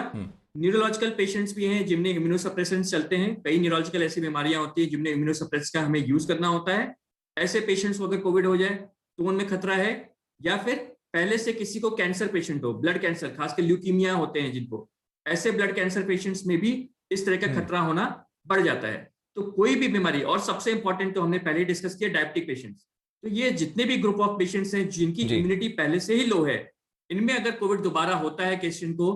न्यूरोलॉजिकल पेशेंट्स भी हैं जिनमें इम्यूनोसप्रेसेंट्स चलते हैं। कई न्यूरोलॉजिकल ऐसी बीमारियां होती है जिनमें इम्यूनोसप्रेसेंट्स का हमें यूज करना होता है। ऐसे पेशेंट्स को अगर कोविड हो जाए तो उनमें खतरा है। या फिर पहले से किसी को कैंसर पेशेंट हो, ब्लड कैंसर, खासकर ल्यूकीमिया होते हैं जिनको, ऐसे ब्लड कैंसर पेशेंट्स में भी इस तरह का खतरा होना बढ़ जाता है। तो कोई भी बीमारी, और सबसे इंपॉर्टेंट तो हमने पहले डिस्कस किया, डायबिटिक पेशेंट्स, तो ये जितने भी ग्रुप ऑफ पेशेंट्स हैं जिनकी इम्यूनिटी पहले से ही लो है, इनमें अगर कोविड दोबारा होता है पेशेंट को,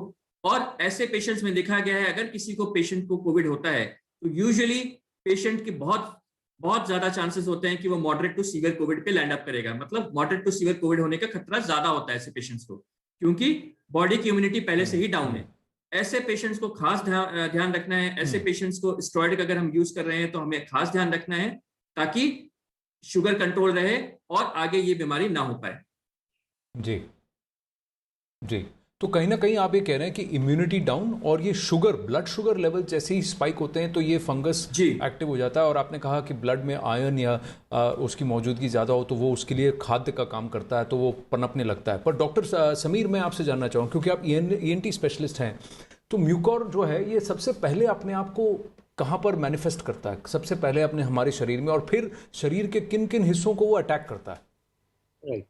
और ऐसे पेशेंट्स में देखा गया है अगर किसी को पेशेंट को कोविड होता है तो यूजुअली पेशेंट की बहुत बहुत ज्यादा चांसेस होते हैं कि वो मॉडरेट टू सीवियर कोविड पे लैंड अप करेगा। मतलब मॉडरेट टू सीवियर कोविड होने का खतरा ज्यादा होता है ऐसे पेशेंट्स को, क्योंकि बॉडी की इम्यूनिटी पहले से ही डाउन है। ऐसे पेशेंट्स को खास ध्यान रखना है। ऐसे पेशेंट्स को स्टेरॉइड का अगर हम यूज कर रहे हैं तो हमें खास ध्यान रखना है ताकि शुगर कंट्रोल रहे और आगे ये बीमारी ना हो पाए। जी जी, तो कहीं ना कहीं आप ये कह रहे हैं कि इम्यूनिटी डाउन और ये शुगर, ब्लड शुगर लेवल जैसे ही स्पाइक होते हैं तो ये फंगस एक्टिव हो जाता है। और आपने कहा कि ब्लड में आयरन या उसकी मौजूदगी ज़्यादा हो तो वो उसके लिए खाद्य का काम करता है, तो वो पनपने लगता है। पर डॉक्टर समीर, मैं आपसे जानना चाहूँ, क्योंकि आप ईएनटी स्पेशलिस्ट हैं, तो म्यूकर जो है ये सबसे पहले अपने आप को कहाँ पर मैनिफेस्ट करता है? सबसे पहले अपने हमारे शरीर में, और फिर शरीर के किन किन हिस्सों को वो अटैक करता है? राइट,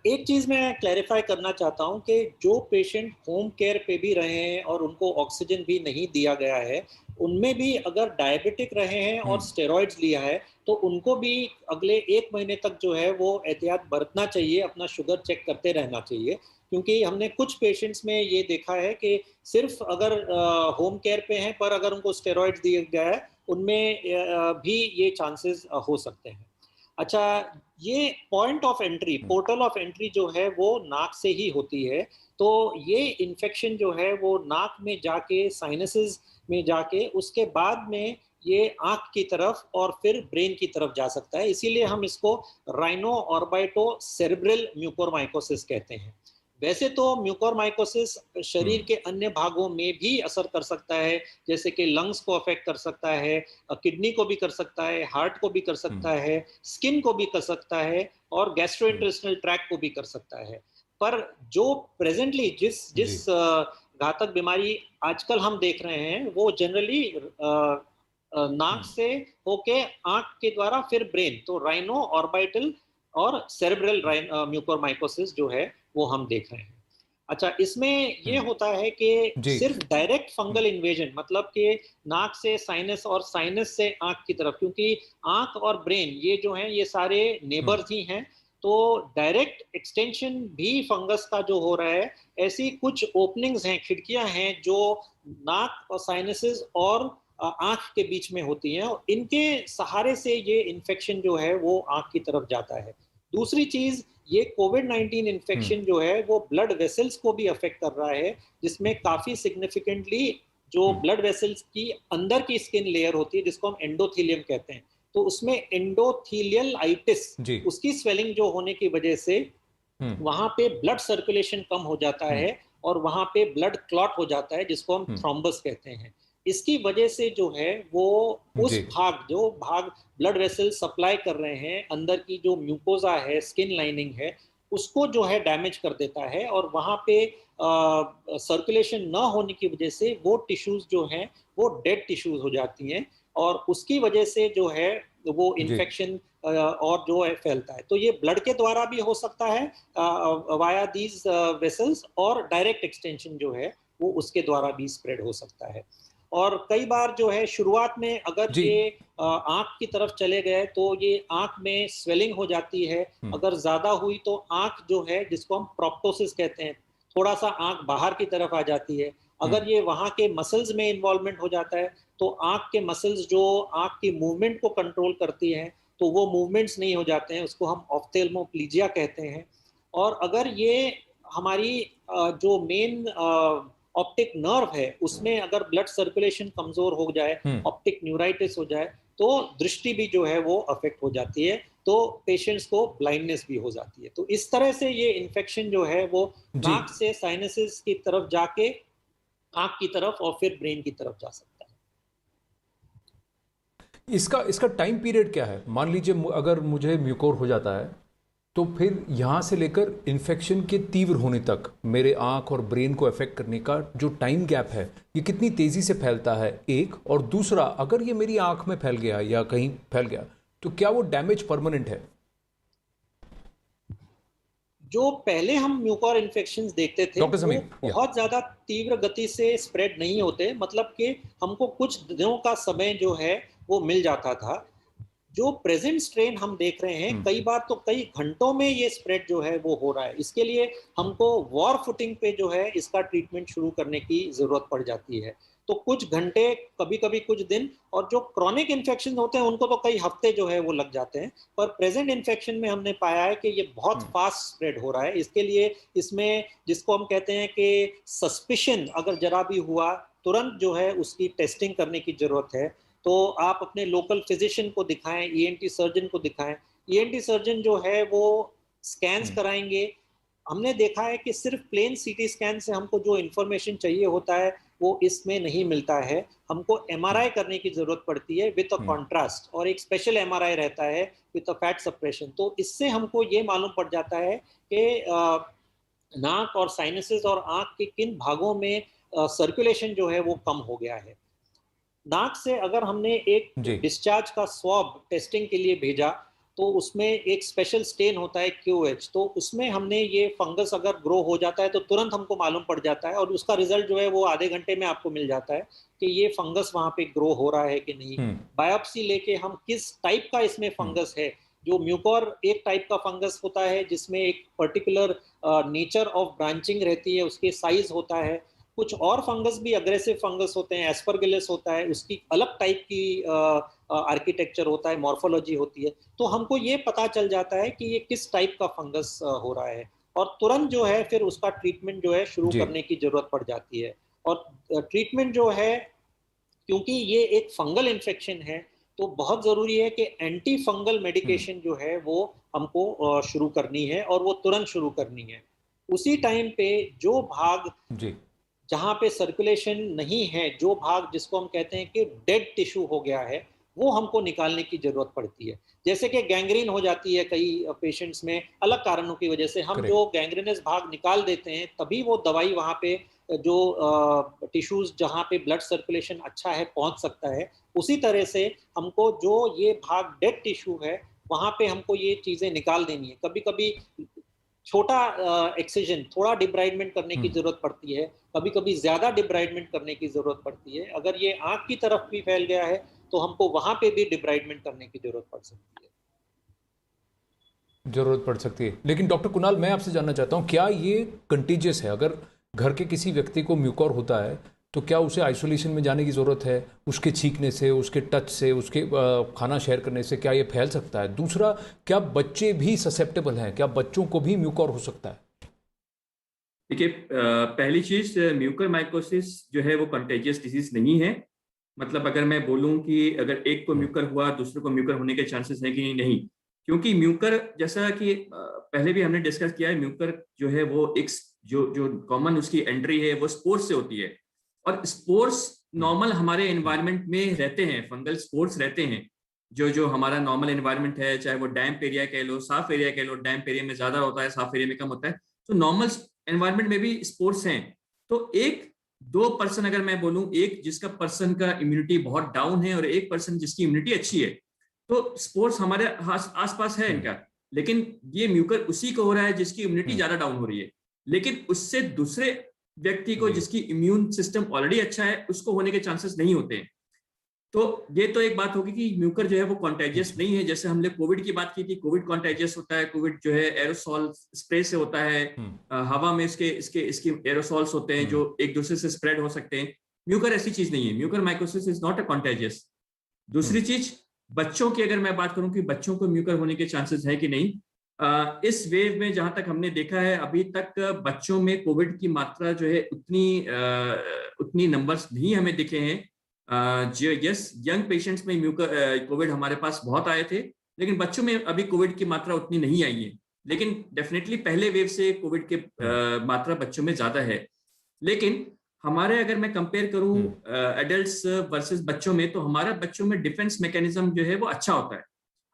एक चीज मैं क्लैरिफाई करना चाहता हूं कि जो पेशेंट होम केयर पे भी रहे हैं और उनको ऑक्सीजन भी नहीं दिया गया है, उनमें भी अगर डायबिटिक रहे हैं और स्टेरॉइड्स लिया है तो उनको भी अगले 1 महीने तक जो है वो एहतियात बरतना चाहिए, अपना शुगर चेक करते रहना चाहिए। क्योंकि हमने कुछ पेशेंट्स में ये देखा है कि सिर्फ अगर होम केयर पे हैं पर अगर उनको स्टेरॉइड्स दिया गया है उनमें भी ये चांसेस हो सकते हैं। अच्छा, ये point of entry, portal of entry जो है वो नाक से ही होती है। तो ये इन्फेक्शन जो है वो नाक में जाके साइनसेस में जाके उसके बाद में ये आंख की तरफ और फिर ब्रेन की तरफ जा सकता है। इसीलिए हम इसको राइनो ऑर्बिटो सेरेब्रल म्यूकोरमाइकोसिस कहते हैं। वैसे तो म्यूकोरमाइकोसिस शरीर के अन्य भागों में भी असर कर सकता है, जैसे कि लंग्स को अफेक्ट कर सकता है, किडनी को भी कर सकता है, हार्ट को भी कर सकता है, स्किन को भी कर सकता है और गैस्ट्रोइंटेस्टिनल ट्रैक्ट को भी कर सकता है। पर जो प्रेजेंटली जिस घातक बीमारी आजकल हम देख रहे हैं वो जनरली नाक से होके आंख के द्वारा फिर ब्रेन, तो राइनो ऑर्बिटल और सेरेब्रल म्यूकोरमाइकोसिस जो है वो हम देख रहे हैं। अच्छा, इसमें ये होता है कि सिर्फ डायरेक्ट फंगल इन्वेजन, मतलब कि नाक से साइनस और साइनस से आंख की तरफ, क्योंकि आंख और ब्रेन ये जो हैं ये सारे नेबर्स ही हैं, तो डायरेक्ट एक्सटेंशन भी फंगस का जो हो रहा है, ऐसी कुछ ओपनिंग्स हैं, खिड़कियां हैं जो नाक और साइनसेस और आंख के बीच में होती हैं और इनके सहारे से ये इन्फेक्शन जो है वो आंख की तरफ जाता है। दूसरी चीज, ये कोविड-19 इन्फेक्शन जो है वो ब्लड वेसल्स को भी अफेक्ट कर रहा है, जिसमें काफी सिग्निफिकेंटली जो ब्लड वेसल्स की अंदर की स्किन लेयर होती है जिसको हम एंडोथेलियम कहते हैं, तो उसमें एंडोथेलियलाइटिस, उसकी स्वेलिंग जो होने की वजह से वहां पे ब्लड सर्कुलेशन कम हो जाता है और वहां पे ब्लड क्लॉट हो जाता है जिसको हम थ्रोम्बस कहते हैं। इसकी वजह से जो है वो उस जो भाग ब्लड वेसल सप्लाई कर रहे हैं, अंदर की जो म्यूकोजा है, स्किन लाइनिंग है, उसको जो है डैमेज कर देता है और वहां पे सर्कुलेशन ना होने की वजह से वो टिश्यूज जो हैं वो डेड टिश्यूज हो जाती हैं और उसकी वजह से जो है वो इन्फेक्शन और जो है फैलता है। तो ये ब्लड के द्वारा भी हो सकता है वाया दीज वेसल्स, और डायरेक्ट एक्सटेंशन जो है वो उसके द्वारा भी स्प्रेड हो सकता है। और कई बार जो है शुरुआत में अगर ये आंख की तरफ चले गए तो ये आंख में स्वेलिंग हो जाती है, अगर ज्यादा हुई तो आंख जो है जिसको हम प्रोप्टोसिस कहते हैं, थोड़ा सा आंख बाहर की तरफ आ जाती है। अगर ये वहां के मसल्स में इन्वॉल्वमेंट हो जाता है तो आंख के मसल्स जो आंख की मूवमेंट को कंट्रोल करती हैं तो वो मूवमेंट्स नहीं हो जाते हैं, उसको हम ऑफ्थेल्मोप्लीजिया कहते हैं। और अगर ये हमारी जो मेन ऑप्टिक नर्व है उसमें अगर ब्लड सर्कुलेशन कमजोर हो जाए, ऑप्टिक न्यूराइटिस हो जाए, तो दृष्टि भी जो है वो अफेक्ट हो जाती है, तो पेशेंट्स को ब्लाइंडनेस भी हो जाती है। तो इस तरह से ये इन्फेक्शन जो है वो नाक से साइनसेस की तरफ जाके आंख की तरफ और फिर ब्रेन की तरफ जा सकता है। इसका टाइम पीरियड क्या है? मान लीजिए अगर मुझे म्यूकोर हो जाता है तो फिर यहां से लेकर इन्फेक्शन के तीव्र होने तक मेरे आंख और ब्रेन को अफेक्ट करने का जो टाइम गैप है ये कितनी तेजी से फैलता है, एक? और दूसरा, अगर ये मेरी आंख में फैल गया या कहीं फैल गया तो क्या वो डैमेज परमानेंट है? जो पहले हम म्यूकोर इन्फेक्शंस देखते थे वो बहुत ज्यादा तीव्र गति से स्प्रेड नहीं होते, मतलब कि हमको कुछ दिनों का समय जो है वो मिल जाता था। जो प्रेजेंट स्ट्रेन हम देख रहे हैं कई बार तो कई घंटों में ये स्प्रेड जो है वो हो रहा है। इसके लिए हमको वॉर फुटिंग पे जो है इसका ट्रीटमेंट शुरू करने की जरूरत पड़ जाती है। तो कुछ घंटे, कभी कभी कुछ दिन, और जो क्रॉनिक इन्फेक्शन होते हैं उनको तो कई हफ्ते जो है वो लग जाते हैं। पर प्रेजेंट इन्फेक्शन में हमने पाया है कि ये बहुत फास्ट स्प्रेड हो रहा है। इसके लिए इसमें जिसको हम कहते हैं कि सस्पिशन अगर जरा भी हुआ तुरंत जो है उसकी टेस्टिंग करने की जरूरत है। तो आप अपने लोकल फिजिशियन को दिखाएं, ईएनटी सर्जन को दिखाएं। ईएनटी सर्जन जो है वो स्कैन्स कराएंगे। हमने देखा है कि सिर्फ प्लेन सीटी स्कैन से हमको जो इन्फॉर्मेशन चाहिए होता है वो इसमें नहीं मिलता है, हमको एमआरआई करने की जरूरत पड़ती है विद अ कॉन्ट्रास्ट, और एक स्पेशल एमआरआई रहता है विद अ फैट सप्रेशन। तो इससे हमको ये मालूम पड़ जाता है कि नाक और साइनसेस और आंख के किन भागों में सर्कुलेशन जो है वो कम हो गया है। नाक से अगर हमने एक डिस्चार्ज का स्वैब टेस्टिंग के लिए भेजा तो उसमें एक स्पेशल स्टेन होता है QH, तो उसमें हमने ये फंगस अगर ग्रो हो जाता है तो तुरंत हमको मालूम पड़ जाता है और उसका रिजल्ट जो है वो आधे घंटे में आपको मिल जाता है कि ये फंगस वहां पे ग्रो हो रहा है कि नहीं। बायोप्सी लेके हम किस टाइप का इसमें फंगस है जो म्यूकोर एक टाइप का फंगस होता है जिसमें एक पर्टिकुलर नेचर ऑफ ब्रांचिंग रहती है, उसके साइज होता है। कुछ और फंगस भी अग्रेसिव फंगस होते हैं, एस्परगिलस होता है, उसकी अलग टाइप की आर्किटेक्चर होता है, मॉर्फोलॉजी होती है। तो हमको ये पता चल जाता है कि ये किस टाइप का फंगस हो रहा है, और तुरंत जो है फिर उसका ट्रीटमेंट जो है शुरू जी करने की जरूरत पड़ जाती है। और ट्रीटमेंट जो है, क्योंकि ये एक फंगल इन्फेक्शन है, तो बहुत ज़रूरी है कि एंटी फंगल मेडिकेशन जो है वो हमको शुरू करनी है, और वो तुरंत शुरू करनी है। उसी टाइम पे जो भाग जी जहाँ पे सर्कुलेशन नहीं है, जो भाग जिसको हम कहते हैं कि डेड टिश्यू हो गया है, वो हमको निकालने की जरूरत पड़ती है। जैसे कि गैंग्रीन हो जाती है कई पेशेंट्स में अलग कारणों की वजह से, हम करेक्ट जो गैंग्रीनस भाग निकाल देते हैं तभी वो दवाई वहाँ पे जो टिश्यूज जहाँ पे ब्लड सर्कुलेशन अच्छा है पहुँच सकता है। उसी तरह से हमको जो ये भाग डेड टिश्यू है वहाँ पे हमको ये चीज़ें निकाल देनी है। कभी कभी छोटा एक्सिजन, थोड़ा डिब्राइडमेंट करने की जरूरत पड़ती है, कभी कभी ज्यादा डिब्राइडमेंट करने की जरूरत पड़ती है। अगर ये आंख की तरफ भी फैल गया है तो हमको वहां पे भी डिब्राइडमेंट करने की जरूरत पड़ सकती है। जरूरत पड़ सकती है। लेकिन डॉक्टर कुणाल, मैं आपसे जानना चाहता हूँ, क्या ये कंटीजियस है? अगर घर के किसी व्यक्ति को म्यूकोर होता है तो क्या उसे आइसोलेशन में जाने की ज़रूरत है? उसके छींकने से, उसके टच से, उसके खाना शेयर करने से क्या ये फैल सकता है? दूसरा, क्या बच्चे भी ससेप्टेबल हैं? क्या बच्चों को भी म्यूकोर हो सकता है? देखिए, पहली चीज, म्यूकर माइकोसिस जो है वो कंटेजियस डिजीज नहीं है। मतलब अगर मैं बोलूं कि अगर एक को म्यूकर हुआ दूसरे को म्यूकर होने के चांसेस है कि नहीं, क्योंकि म्यूकर, जैसा कि पहले भी हमने डिस्कस किया है, म्यूकर जो है वो एक जो जो कॉमन उसकी एंट्री है वो स्पोर्स से होती है। और स्पोर्स नॉर्मल हमारे एनवायरनमेंट में रहते हैं, फंगल स्पोर्स रहते हैं। जो जो हमारा नॉर्मल एनवायरनमेंट है, चाहे वो डैम्प एरिया कह लो, साफ एरिया कह लो, डैम्प एरिया में ज्यादा होता है, साफ एरिया में कम होता है, तो नॉर्मल एनवायरनमेंट में भी स्पोर्ट्स हैं। तो एक दो पर्सन, अगर मैं बोलूं, एक जिसका पर्सन का इम्यूनिटी बहुत डाउन है और एक पर्सन जिसकी इम्यूनिटी अच्छी है, तो स्पोर्ट्स हमारे आसपास है इनका। लेकिन ये म्यूकर उसी को हो रहा है जिसकी इम्यूनिटी ज्यादा डाउन हो रही है। लेकिन उससे दूसरे व्यक्ति को जिसकी इम्यून सिस्टम ऑलरेडी अच्छा है उसको होने के चांसेस नहीं होते हैं। तो ये तो एक बात होगी कि म्यूकर जो है वो कॉन्टेजियस नहीं है। जैसे हमने कोविड की बात की थी, कोविड कॉन्टेजियस होता है। कोविड जो है एरोसॉल स्प्रे से होता है, हवा में इसके इसके इसके एरोसॉल्स होते हैं जो एक दूसरे से स्प्रेड हो सकते हैं। म्यूकर ऐसी चीज नहीं है, Mucor mycosis is not a contagious. दूसरी चीज, बच्चों की अगर मैं बात करूं कि बच्चों को म्यूकर होने के चांसेस है कि नहीं, इस वेव में जहां तक हमने देखा है अभी तक बच्चों में कोविड की मात्रा जो है उतनी नंबर्स नहीं हमें दिखे हैं। जो यस, यंग पेशेंट्स में म्यूकर कोविड हमारे पास बहुत आए थे, लेकिन बच्चों में अभी कोविड की मात्रा उतनी नहीं आई है। लेकिन डेफिनेटली पहले वेव से कोविड के मात्रा बच्चों में ज्यादा है। लेकिन हमारे, अगर मैं कंपेयर करूं एडल्ट्स वर्सेस बच्चों में, तो हमारा बच्चों में डिफेंस मैकेनिज्म जो है वो अच्छा होता है।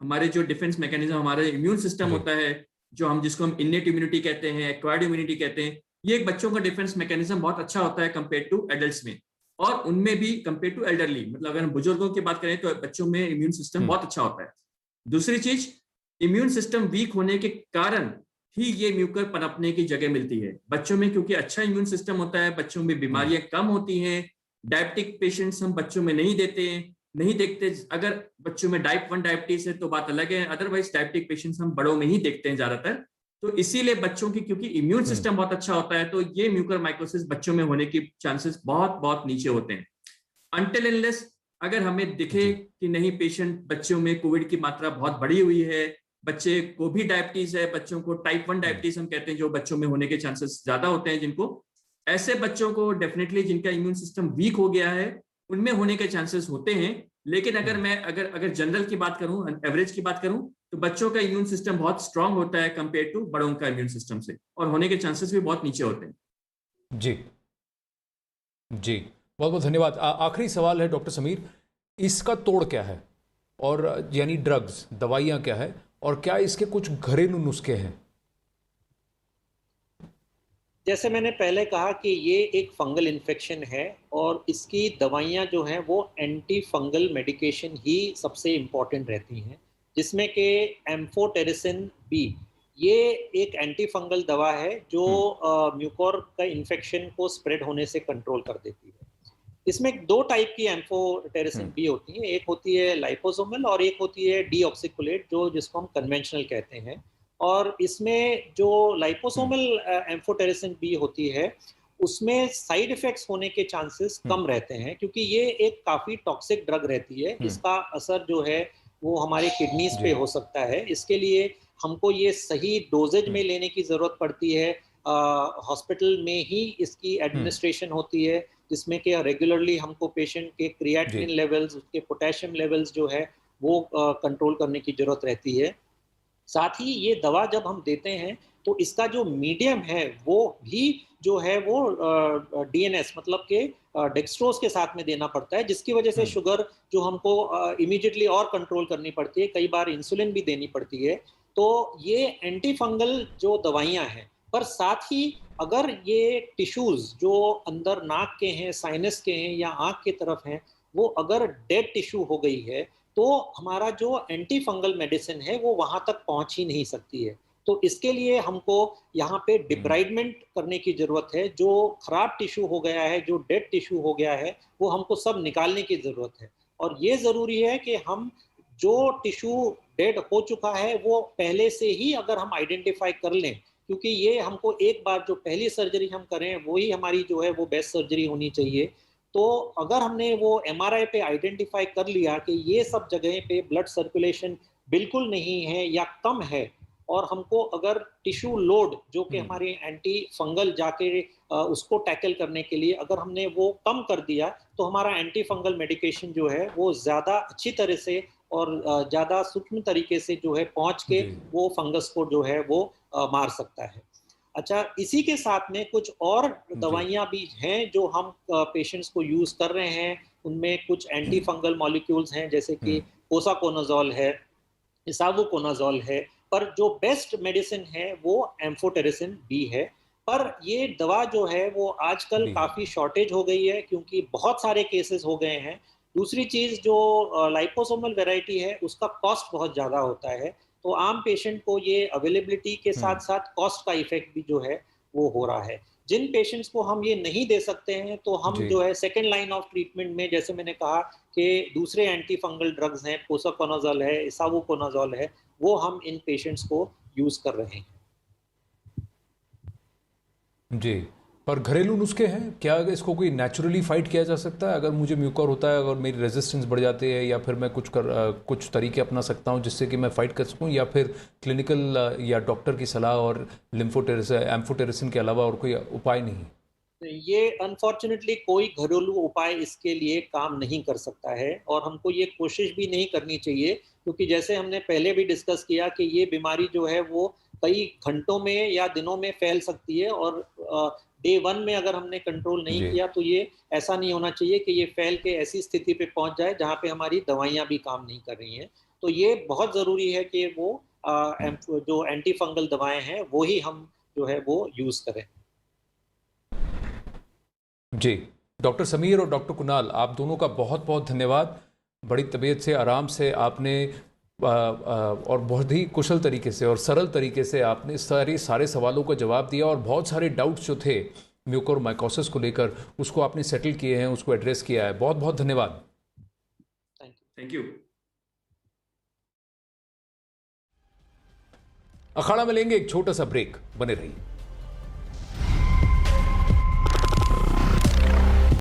हमारे जो डिफेंस मैकेनिज्म, हमारा इम्यून सिस्टम होता है, जो हम जिसको हम इनेट इम्यूनिटी कहते हैं, एक्वायर्ड इम्यूनिटी कहते हैं, ये एक बच्चों का डिफेंस मैकेनिज्म बहुत अच्छा होता है कंपेयर टू एडल्ट्स में। और उनमें भी कंपेयर टू एल्डरली, मतलब अगर हम बुजुर्गों की बात करें तो बच्चों में इम्यून सिस्टम बहुत अच्छा होता है। दूसरी चीज, इम्यून सिस्टम वीक होने के कारण ही ये म्यूकर पनपने की जगह मिलती है बच्चों में, क्योंकि अच्छा इम्यून सिस्टम होता है, बच्चों में बीमारियां कम होती हैं। डायबिटिक पेशेंट्स हम बच्चों में नहीं देखते। अगर बच्चों में टाइप 1 डायबिटीज है तो बात अलग है, अदरवाइज डायबिटिक पेशेंट्स हम बड़ों में ही देखते हैं ज्यादातर। तो इसीलिए बच्चों की, क्योंकि इम्यून सिस्टम बहुत अच्छा होता है, तो ये म्यूकर माइकोसिस बच्चों में होने की चांसेस बहुत बहुत नीचे होते हैं। अनटिल एनलेस अगर हमें दिखे कि नहीं, पेशेंट बच्चों में कोविड की मात्रा बहुत बढ़ी हुई है, बच्चे को भी डायबिटीज है, बच्चों को टाइप 1 डायबिटीज हम कहते हैं, जो बच्चों में होने के चांसेस ज्यादा होते हैं, जिनको, ऐसे बच्चों को डेफिनेटली जिनका इम्यून सिस्टम वीक हो गया है उनमें होने के चांसेस होते हैं। लेकिन अगर मैं अगर जनरल की बात करूं, एवरेज की बात करूं, तो बच्चों का इम्यून सिस्टम बहुत स्ट्रांग होता है कंपेयर टू बड़ों का इम्यून सिस्टम से, और होने के चांसेस भी बहुत नीचे होते हैं। जी जी, बहुत बहुत धन्यवाद। आखिरी सवाल है डॉक्टर समीर, इसका तोड़ क्या है? और यानी ड्रग्स, दवाइयाँ क्या है, और क्या इसके कुछ घरेलू नुस्खे हैं? जैसे मैंने पहले कहा कि ये एक फंगल इन्फेक्शन है, और इसकी दवाइयाँ जो हैं वो एंटी फंगल मेडिकेशन ही सबसे इम्पॉर्टेंट रहती हैं, जिसमें कि एम्फोटेरिसिन बी, ये एक एंटी फंगल दवा है जो म्यूकोर का इन्फेक्शन को स्प्रेड होने से कंट्रोल कर देती है। इसमें दो टाइप की एम्फोटेरिसिन बी होती है, एक होती है लाइपोसोमल और एक होती है डीऑक्सिकुलेट, जो जिसको हम कन्वेंशनल कहते हैं। और इसमें जो लाइपोसोमल एम्फोटेरिसिन बी होती है, उसमें साइड इफेक्ट्स होने के चांसेस कम रहते हैं, क्योंकि ये एक काफ़ी टॉक्सिक ड्रग रहती है। इसका असर जो है वो हमारे किडनीज पे जी। हो सकता है। इसके लिए हमको ये सही डोजेज में लेने की ज़रूरत पड़ती है। हॉस्पिटल में ही इसकी एडमिनिस्ट्रेशन होती है, जिसमें कि रेगुलरली हमको पेशेंट के जी। क्रिएटिनिन लेवल्स, उसके पोटेशियम लेवल्स जो है वो कंट्रोल करने की ज़रूरत रहती है। साथ ही ये दवा जब हम देते हैं तो इसका जो मीडियम है वो भी जो है वो डीएनएस मतलब के डेक्सट्रोज के साथ में देना पड़ता है, जिसकी वजह से शुगर जो हमको इमीडिएटली और कंट्रोल करनी पड़ती है, कई बार इंसुलिन भी देनी पड़ती है। तो ये एंटी फंगल जो दवाइयाँ हैं, पर साथ ही अगर ये टिश्यूज जो अंदर नाक के हैं, साइनस के हैं या आँख की तरफ हैं, वो अगर डेड टिश्यू हो गई है, तो हमारा जो एंटी फंगल मेडिसिन है वो वहाँ तक पहुँच ही नहीं सकती है। तो इसके लिए हमको यहाँ पे डिब्राइडमेंट करने की ज़रूरत है। जो खराब टिश्यू हो गया है, जो डेड टिश्यू हो गया है, वो हमको सब निकालने की ज़रूरत है। और ये ज़रूरी है कि हम जो टिश्यू डेड हो चुका है वो पहले से ही अगर हम आइडेंटिफाई कर लें, क्योंकि ये हमको एक बार जो पहली सर्जरी हम करें वही हमारी जो है वो बेस्ट सर्जरी होनी चाहिए। तो अगर हमने वो एमआरआई पे आइडेंटिफाई कर लिया कि ये सब जगह पे ब्लड सर्कुलेशन बिल्कुल नहीं है या कम है, और हमको अगर टिश्यू लोड जो कि हमारे एंटी फंगल जाके उसको टैकल करने के लिए अगर हमने वो कम कर दिया, तो हमारा एंटी फंगल मेडिकेशन जो है वो ज़्यादा अच्छी तरह से और ज़्यादा सूक्ष्म तरीके से जो है पहुँच के जी। वो फंगस को जो है वो मार सकता है। अच्छा, इसी के साथ में कुछ और जी। दवाइयाँ भी हैं जो हम पेशेंट्स को यूज़ कर रहे हैं। उनमें कुछ एंटी फंगल मॉलिक्यूल्स हैं, जैसे कि पोसाकोनाज़ोल है, इसावुकोनाज़ोल है, पर जो बेस्ट मेडिसिन है वो एम्फोटेरिसिन बी है। पर ये दवा जो है वो आजकल भी है। काफ़ी शॉर्टेज हो गई है, क्योंकि बहुत सारे केसेस हो गए हैं। दूसरी चीज़ जो लाइपोसोमल वैरायटी है उसका कॉस्ट बहुत ज़्यादा होता है। तो आम पेशेंट को ये अवेलेबिलिटी के साथ-साथ कॉस्ट का इफ़ेक्ट भी जो है वो हो रहा है। जिन पेशेंट्स को हम ये नहीं दे सकते हैं, तो हम जी। जो है सेकंड लाइन ऑफ ट्रीटमेंट में, जैसे मैंने कहा कि दूसरे एंटी फंगल ड्रग्स हैं, पोसाकोनाज़ोल है, इसावुकोनाज़ोल है, वो हम इन पेशेंट्स को यूज़ कर रहे हैं। जी। पर घरेलू नुस्खे हैं क्या? इसको कोई नेचुरली फाइट किया जा सकता है? अगर मुझे म्यूकर होता है, अगर मेरी रेजिस्टेंस बढ़ जाती है, या फिर मैं कुछ तरीके अपना सकता हूँ जिससे कि मैं फाइट कर सकूँ, या फिर क्लिनिकल या डॉक्टर की सलाह और एम्फोटेरिसिन के अलावा और कोई उपाय नहीं? ये अनफॉर्चुनेटली कोई घरेलू उपाय इसके लिए काम नहीं कर सकता है, और हमको ये कोशिश भी नहीं करनी चाहिए, क्योंकि जैसे हमने पहले भी डिस्कस किया कि ये बीमारी जो है वो कई घंटों में या दिनों में फैल सकती है, और डे 1 में अगर हमने कंट्रोल नहीं जी। किया तो ये ऐसा नहीं होना चाहिए कि ये फैल के ऐसी स्थिति पे पहुंच जाए जहाँ पे हमारी दवाइयाँ भी काम नहीं कर रही हैं। तो ये बहुत ज़रूरी है कि वो जो एंटी फंगल दवाएं हैं वो ही हम जो है वो यूज़ करें। जी। डॉक्टर समीर और डॉक्टर कुणाल, आप दोनों का बहुत बहुत धन्यवाद। बड़ी तबीयत से, आराम से आपने और बहुत ही कुशल तरीके से और सरल तरीके से आपने सारे सवालों का जवाब दिया, और बहुत सारे डाउट्स जो थे म्यूकोरमाइकोसिस को लेकर उसको आपने सेटल किए हैं, उसको एड्रेस किया है। बहुत बहुत धन्यवाद। Thank you. अखाड़ा में लेंगे एक छोटा सा ब्रेक, बने रहिए।